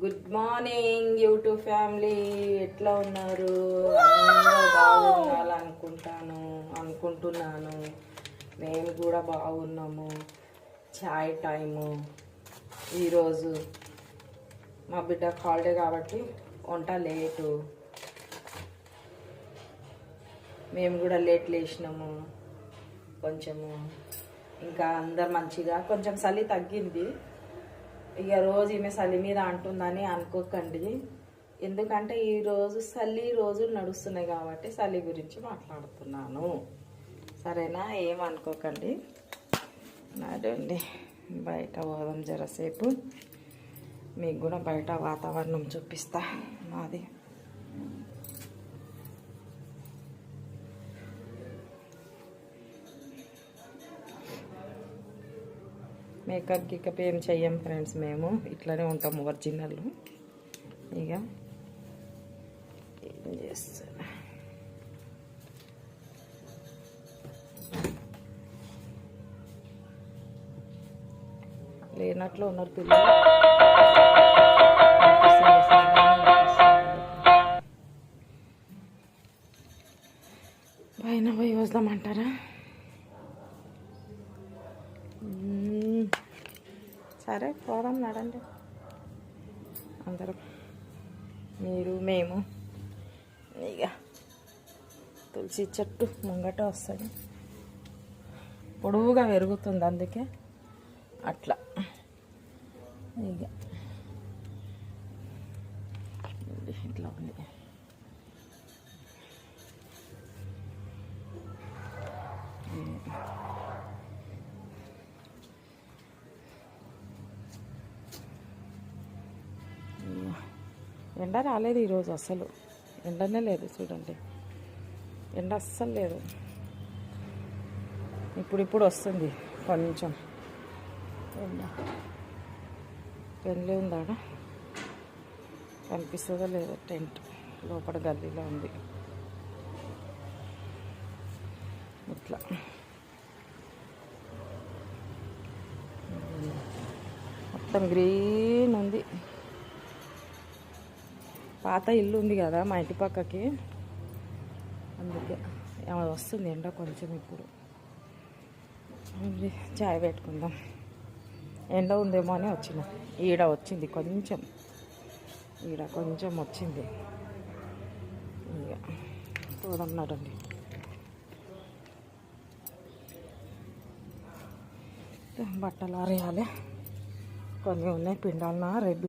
Good morning YouTube family, ఎట్లా ఉన్నారు? అందరూ అనుకుంటున్నాను. మేము కూడా బాగున్నాము. చాయ్ టైము ఈరోజు మా బిడ్డ హాలిడే కాబట్టి వంట లేటు. మేము కూడా లేట్ లేచినాము కొంచెము. ఇంకా అందరు మంచిగా, కొంచెం చలి తగ్గింది. ఇక రోజు ఈమె చలి మీద అంటుందని అనుకోకండి, ఎందుకంటే ఈరోజు చలి రోజులు నడుస్తున్నాయి కాబట్టి చలి గురించి మాట్లాడుతున్నాను, సరేనా? ఏమనుకోకండి. నాదండి బయట పోదాం జరసేపు, మీకు కూడా బయట వాతావరణం చూపిస్తా. మాది మేకప్ గికప్ ఏం చెయ్యం ఫ్రెండ్స్, మేము ఇట్లానే ఉంటాము ఒరిజినల్. ఇక ఏం చేస్తా, లేనట్లు ఉన్నారు పిల్లలు. పైన పోయి వద్దామంటారా? సరే పోదాం, నడండి అందరం, మీరు మేము. ఇక తులసి చెట్టు ముంగట వస్తుంది, పొడవుగా పెరుగుతుంది, అందుకే అట్లా. ఇక ఇట్లా ఉంది. ఎండ రాలేదు ఈరోజు, అసలు ఎండనే లేదు. చూడండి, ఎండ అస్సలు లేదు. ఇప్పుడు వస్తుంది కొంచెం ఎండ. పెళ్ళి ఉందాడ, కనిపిస్తుందో లేదో? టెంట్ లోపల గల్లీలో ఉంది. ఇట్లా మొత్తం గ్రీన్ ఉంది. పాత ఇల్లు ఉంది కదా మా ఇంటి పక్కకి, అందుకే వస్తుంది ఎండ కొంచెం. ఇప్పుడు చాయ్ పెట్టుకుందాం. ఎండ ఉందేమో అని వచ్చిన, ఈడ వచ్చింది కొంచెం, ఈడ కొంచెం వచ్చింది. ఇక పోదన్నాడండి. బట్టలు ఆరేయాలి, కొన్ని ఉన్నాయి పిండాలన్నా రేపు.